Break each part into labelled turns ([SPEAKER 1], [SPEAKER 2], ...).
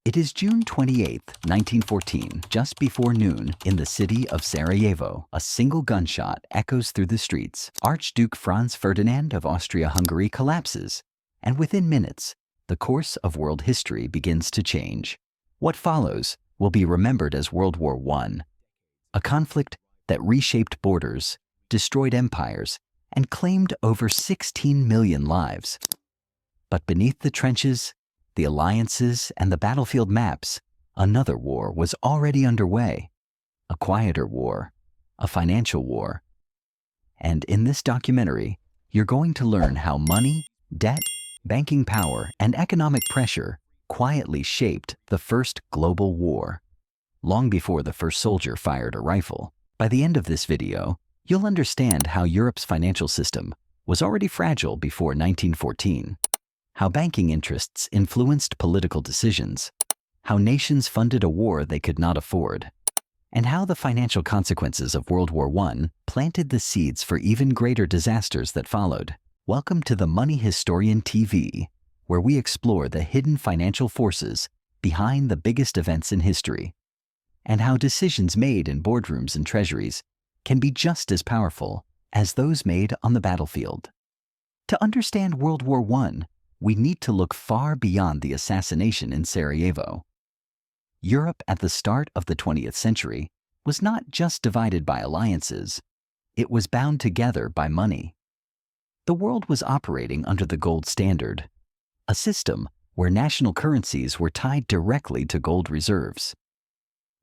[SPEAKER 1] It is June 28, 1914, just before noon, in the city of Sarajevo. A single gunshot echoes through the streets. Archduke Franz Ferdinand of Austria-Hungary collapses, and within minutes, the course of world history begins to change. What follows will be remembered as World War I, a conflict that reshaped borders, destroyed empires, and claimed over 16 million lives. But beneath the trenches, the alliances, and the battlefield maps, another war was already underway. A quieter war, a financial war. And in this documentary, you're going to learn how money, debt, banking power, and economic pressure quietly shaped the first global war, long before the first soldier fired a rifle. By the end of this video, you'll understand how Europe's financial system was already fragile before 1914. How banking interests influenced political decisions, how nations funded a war they could not afford, and how the financial consequences of World War I planted the seeds for even greater disasters that followed. Welcome to the Money Historian TV, where we explore the hidden financial forces behind the biggest events in history, and how decisions made in boardrooms and treasuries can be just as powerful as those made on the battlefield. To understand World War I, we need to look far beyond the assassination in Sarajevo. Europe at the start of the 20th century was not just divided by alliances, it was bound together by money. The world was operating under the gold standard, a system where national currencies were tied directly to gold reserves.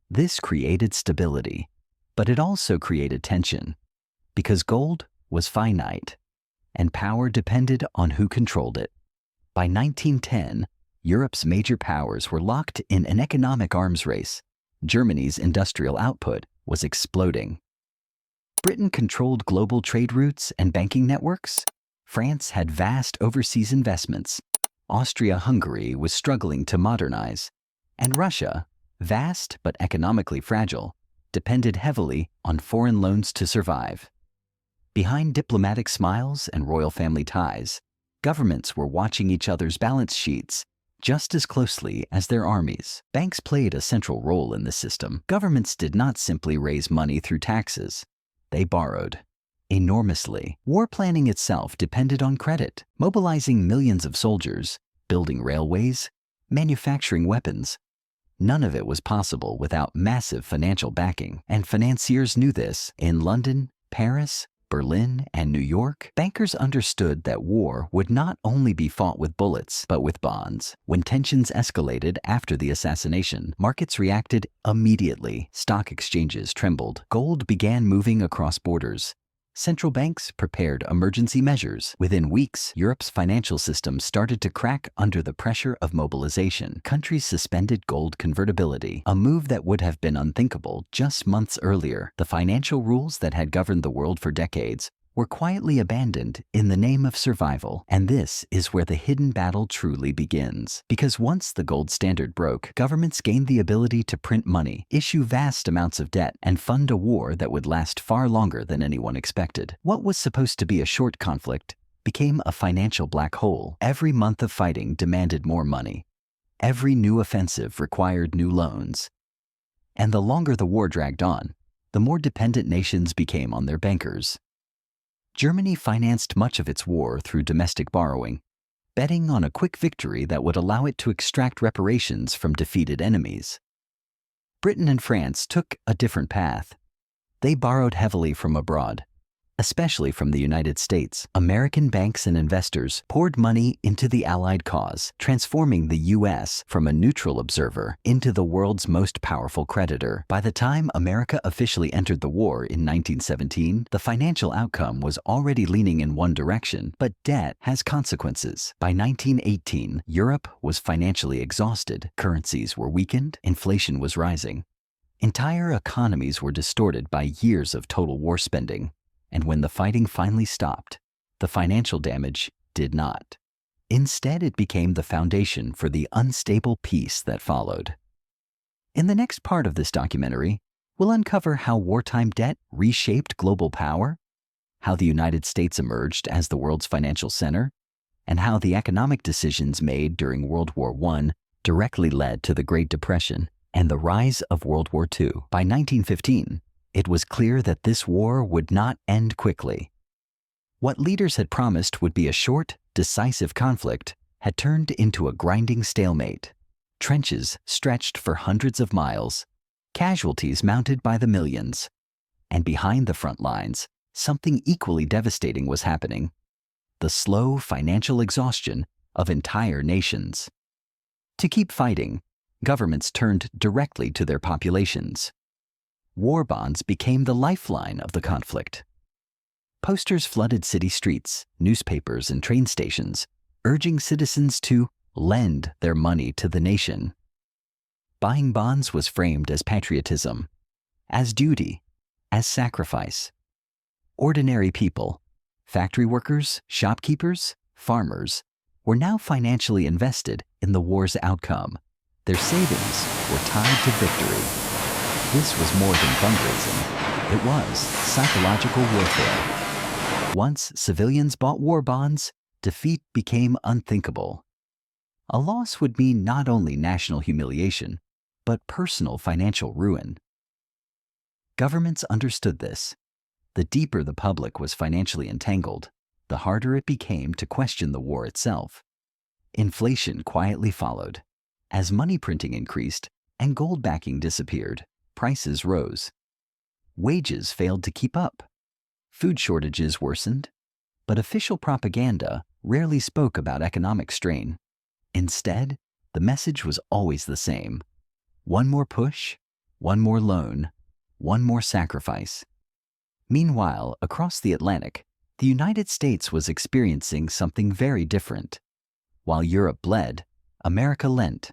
[SPEAKER 1] This created stability, but it also created tension, because gold was finite, and power depended on who controlled it. By 1910, Europe's major powers were locked in an economic arms race. Germany's industrial output was exploding. Britain controlled global trade routes and banking networks. France had vast overseas investments. Austria-Hungary was struggling to modernize. And Russia, vast but economically fragile, depended heavily on foreign loans to survive. Behind diplomatic smiles and royal family ties, governments were watching each other's balance sheets just as closely as their armies. Banks played a central role in this system. Governments did not simply raise money through taxes. They borrowed enormously. War planning itself depended on credit, mobilizing millions of soldiers, building railways, manufacturing weapons. None of it was possible without massive financial backing, and financiers knew this. In London, Paris, Berlin, and New York, bankers understood that war would not only be fought with bullets, but with bonds. When tensions escalated after the assassination, markets reacted immediately. Stock exchanges trembled. Gold began moving across borders. Central banks prepared emergency measures. Within weeks, Europe's financial system started to crack under the pressure of mobilization. Countries suspended gold convertibility, a move that would have been unthinkable just months earlier. The financial rules that had governed the world for decades were quietly abandoned in the name of survival. And this is where the hidden battle truly begins. Because once the gold standard broke, governments gained the ability to print money, issue vast amounts of debt, and fund a war that would last far longer than anyone expected. What was supposed to be a short conflict became a financial black hole. Every month of fighting demanded more money. Every new offensive required new loans. And the longer the war dragged on, the more dependent nations became on their bankers. Germany financed much of its war through domestic borrowing, betting on a quick victory that would allow it to extract reparations from defeated enemies. Britain and France took a different path. They borrowed heavily from abroad, especially from the United States. American banks and investors poured money into the Allied cause, transforming the U.S. from a neutral observer into the world's most powerful creditor. By the time America officially entered the war in 1917, the financial outcome was already leaning in one direction, but debt has consequences. By 1918, Europe was financially exhausted. Currencies were weakened, inflation was rising. Entire economies were distorted by years of total war spending. And when the fighting finally stopped, the financial damage did not. Instead, it became the foundation for the unstable peace that followed. In the next part of this documentary, we'll uncover how wartime debt reshaped global power, how the United States emerged as the world's financial center, and how the economic decisions made during World War I directly led to the Great Depression and the rise of World War II. By 1915, it was clear that this war would not end quickly. What leaders had promised would be a short, decisive conflict had turned into a grinding stalemate. Trenches stretched for hundreds of miles, casualties mounted by the millions. And behind the front lines, something equally devastating was happening: the slow financial exhaustion of entire nations. To keep fighting, governments turned directly to their populations. War bonds became the lifeline of the conflict. Posters flooded city streets, newspapers, and train stations, urging citizens to lend their money to the nation. Buying bonds was framed as patriotism, as duty, as sacrifice. Ordinary people, factory workers, shopkeepers, farmers, were now financially invested in the war's outcome. Their savings were tied to victory. This was more than fundraising. It was psychological warfare. Once civilians bought war bonds, defeat became unthinkable. A loss would mean not only national humiliation, but personal financial ruin. Governments understood this. The deeper the public was financially entangled, the harder it became to question the war itself. Inflation quietly followed. As money printing increased and gold backing disappeared, prices rose. Wages failed to keep up. Food shortages worsened, but official propaganda rarely spoke about economic strain. Instead, the message was always the same: one more push, one more loan, one more sacrifice. Meanwhile, across the Atlantic, the United States was experiencing something very different. While Europe bled, America lent.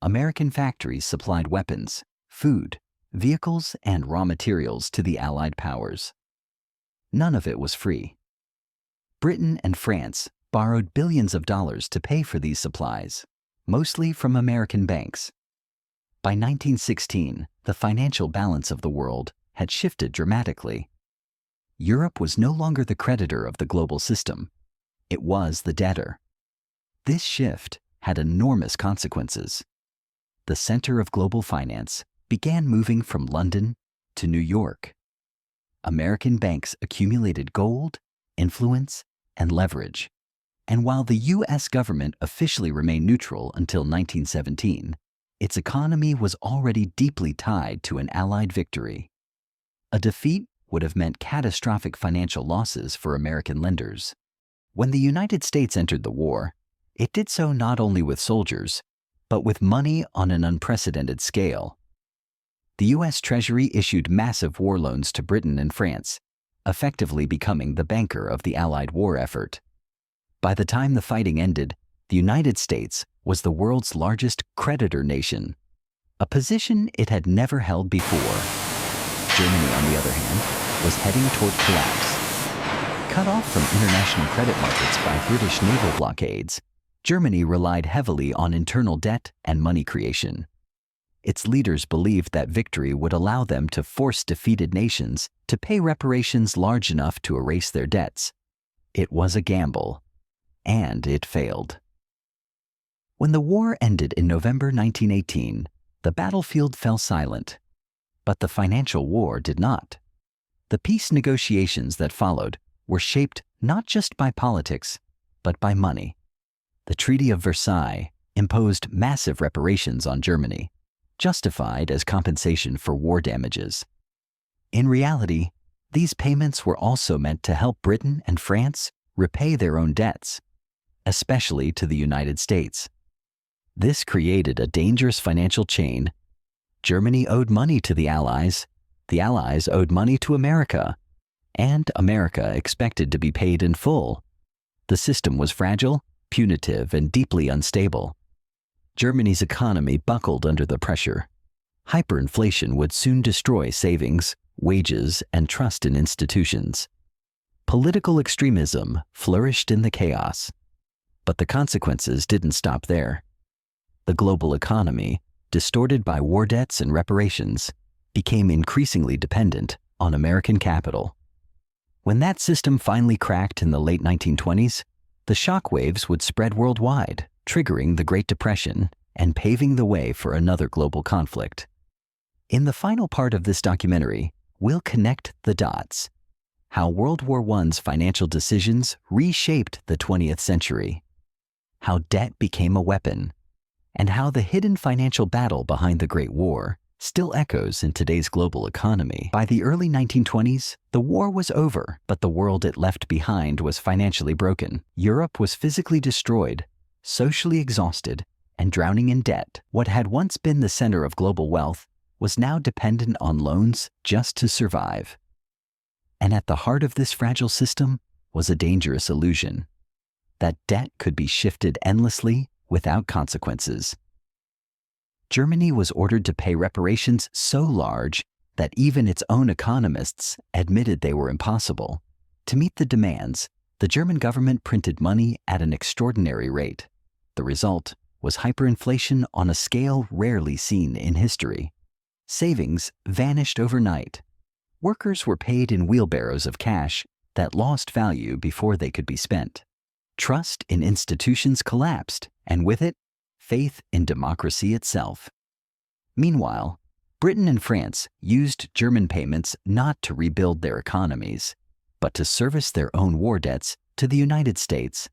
[SPEAKER 1] American factories supplied weapons, food, vehicles, and raw materials to the Allied powers. None of it was free. Britain and France borrowed billions of dollars to pay for these supplies, mostly from American banks. By 1916, the financial balance of the world had shifted dramatically. Europe was no longer the creditor of the global system. It was the debtor. This shift had enormous consequences. The center of global finance began moving from London to New York. American banks accumulated gold, influence, and leverage. And while the U.S. government officially remained neutral until 1917, its economy was already deeply tied to an Allied victory. A defeat would have meant catastrophic financial losses for American lenders. When the United States entered the war, it did so not only with soldiers, but with money on an unprecedented scale. The U.S. Treasury issued massive war loans to Britain and France, effectively becoming the banker of the Allied war effort. By the time the fighting ended, the United States was the world's largest creditor nation, a position it had never held before. Germany, on the other hand, was heading toward collapse. Cut off from international credit markets by British naval blockades, Germany relied heavily on internal debt and money creation. Its leaders believed that victory would allow them to force defeated nations to pay reparations large enough to erase their debts. It was a gamble, and it failed. When the war ended in November 1918, the battlefield fell silent. But the financial war did not. The peace negotiations that followed were shaped not just by politics, but by money. The Treaty of Versailles imposed massive reparations on Germany, justified as compensation for war damages. In reality, these payments were also meant to help Britain and France repay their own debts, especially to the United States. This created a dangerous financial chain. Germany owed money to the Allies owed money to America, and America expected to be paid in full. The system was fragile, punitive, and deeply unstable. Germany's economy buckled under the pressure. Hyperinflation would soon destroy savings, wages, and trust in institutions. Political extremism flourished in the chaos. But the consequences didn't stop there. The global economy, distorted by war debts and reparations, became increasingly dependent on American capital. When that system finally cracked in the late 1920s, the shockwaves would spread worldwide, triggering the Great Depression and paving the way for another global conflict. In the final part of this documentary, we'll connect the dots. How World War I's financial decisions reshaped the 20th century. How debt became a weapon. And how the hidden financial battle behind the Great War still echoes in today's global economy. By the early 1920s, the war was over, but the world it left behind was financially broken. Europe was physically destroyed, socially exhausted, and drowning in debt. What had once been the center of global wealth was now dependent on loans just to survive. And at the heart of this fragile system was a dangerous illusion: that debt could be shifted endlessly without consequences. Germany was ordered to pay reparations so large that even its own economists admitted they were impossible. To meet the demands, the German government printed money at an extraordinary rate. The result was hyperinflation on a scale rarely seen in history. Savings vanished overnight. Workers were paid in wheelbarrows of cash that lost value before they could be spent. Trust in institutions collapsed, and with it, faith in democracy itself. Meanwhile, Britain and France used German payments not to rebuild their economies, but to service their own war debts to the United States.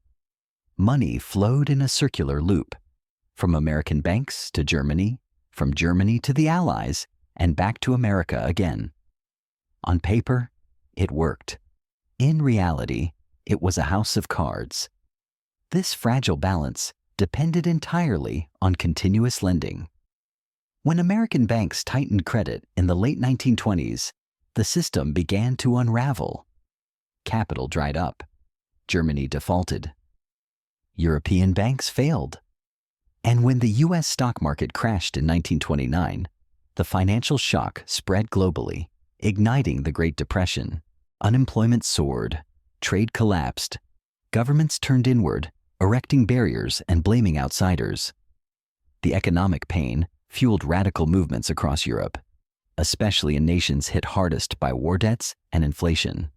[SPEAKER 1] Money flowed in a circular loop, from American banks to Germany, from Germany to the Allies, and back to America again. On paper, it worked. In reality, it was a house of cards. This fragile balance depended entirely on continuous lending. When American banks tightened credit in the late 1920s, the system began to unravel. Capital dried up. Germany defaulted. European banks failed. And when the U.S. stock market crashed in 1929, the financial shock spread globally, igniting the Great Depression. Unemployment soared, trade collapsed, governments turned inward, erecting barriers and blaming outsiders. The economic pain fueled radical movements across Europe, especially in nations hit hardest by war debts and inflation.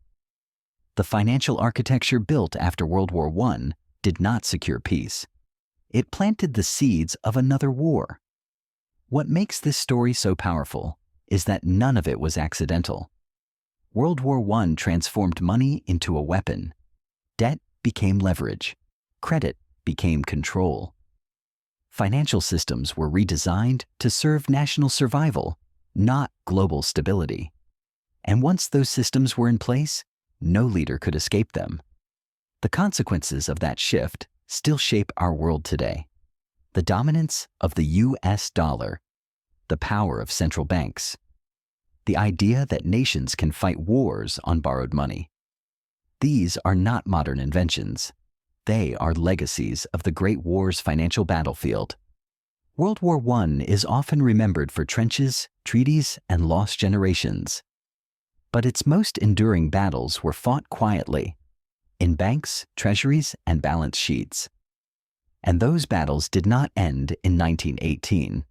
[SPEAKER 1] The financial architecture built after World War I did not secure peace. It planted the seeds of another war. What makes this story so powerful is that none of it was accidental. World War I transformed money into a weapon. Debt became leverage. Credit became control. Financial systems were redesigned to serve national survival, not global stability. And once those systems were in place, no leader could escape them. The consequences of that shift still shape our world today. The dominance of the U.S. dollar, the power of central banks, the idea that nations can fight wars on borrowed money. These are not modern inventions. They are legacies of the Great War's financial battlefield. World War I is often remembered for trenches, treaties, and lost generations. But its most enduring battles were fought quietly, in banks, treasuries, and balance sheets. And those battles did not end in 1918.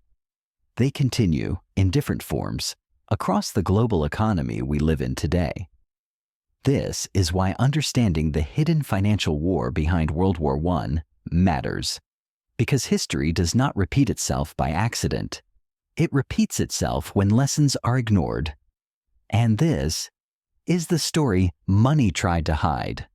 [SPEAKER 1] They continue, in different forms, across the global economy we live in today. This is why understanding the hidden financial war behind World War I matters. Because history does not repeat itself by accident. It repeats itself when lessons are ignored. And this is the story money tried to hide.